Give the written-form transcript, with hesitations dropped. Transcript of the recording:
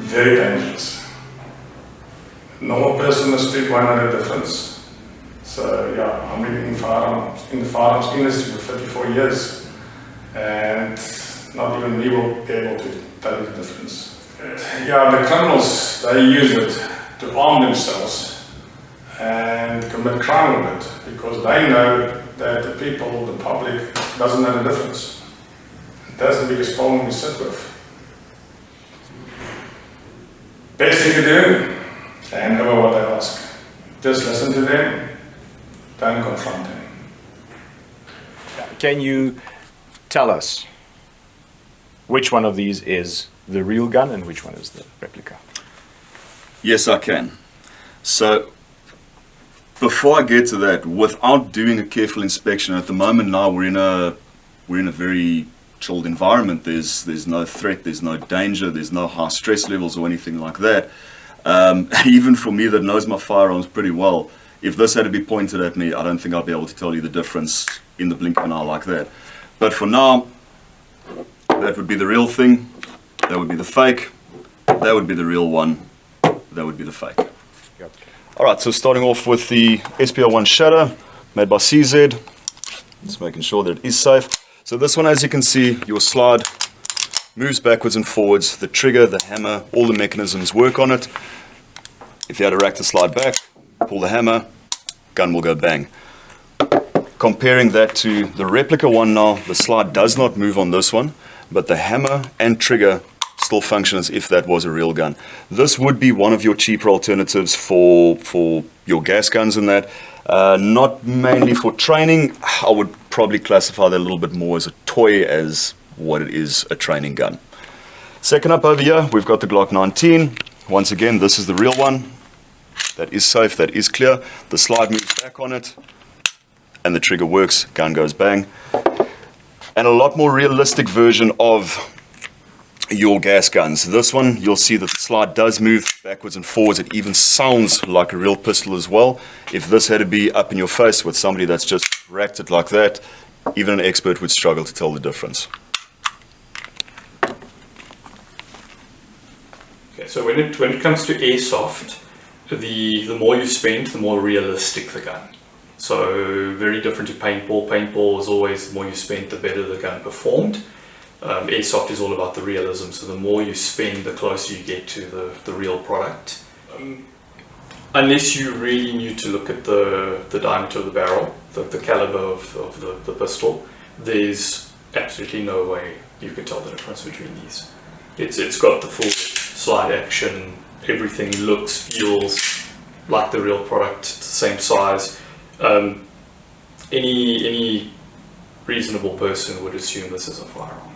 very dangerous. A normal person in the street won't know the difference. So yeah, I've been in the firearms industry for 34 years, and not even me will be able to tell you the difference. Yeah, the criminals, they use it to arm themselves and commit crime with it, because they know that the people, the public, doesn't know the difference. That's the biggest problem we sit with. Best thing to do, hand over what they ask. Just listen to them, don't confront them. Can you tell us which one of these is the real gun and which one is the replica? Yes, I can. So, before I get to that, without doing a careful inspection, at the moment now we're in a very chilled environment. There's no threat, there's no danger, there's no high stress levels or anything like that. Even for me that knows my firearms pretty well, if this had to be pointed at me, I don't think I'd be able to tell you the difference in the blink of an eye like that. But for now, that would be the real thing, that would be the fake, that would be the real one, that would be the fake. Yep. Alright, so starting off with the SPL1 Shadow, made by CZ. Just making sure that it is safe. So this one, as you can see, your slide moves backwards and forwards. The trigger, the hammer, all the mechanisms work on it. If you had to rack the slide back, pull the hammer, gun will go bang. Comparing that to the replica one now, the slide does not move on this one, but the hammer and trigger still function as if that was a real gun. This would be one of your cheaper alternatives for your gas guns and that. Not mainly for training. I would probably classify that a little bit more as a toy as what it is, a training gun. Second up over here, we've got the Glock 19. Once again, this is the real one. That is safe, that is clear. The slide moves back on it, and the trigger works, gun goes bang. And a lot more realistic version of your gas guns. This one, you'll see that the slide does move backwards and forwards. It even sounds like a real pistol as well. If this had to be up in your face with somebody that's just racked it like that, even an expert would struggle to tell the difference. Okay, so when it comes to airsoft, the more you spend, the more realistic the gun. So very different to paintball. Paintball is always the more you spend, the better the gun performed. Airsoft is all about the realism, so the more you spend, the closer you get to the real product. Unless you really need to look at the diameter of the barrel, the caliber of the pistol, there's absolutely no way you can tell the difference between these. It's got the full slide action, everything looks, feels like the real product, it's the same size. Any reasonable person would assume this is a firearm.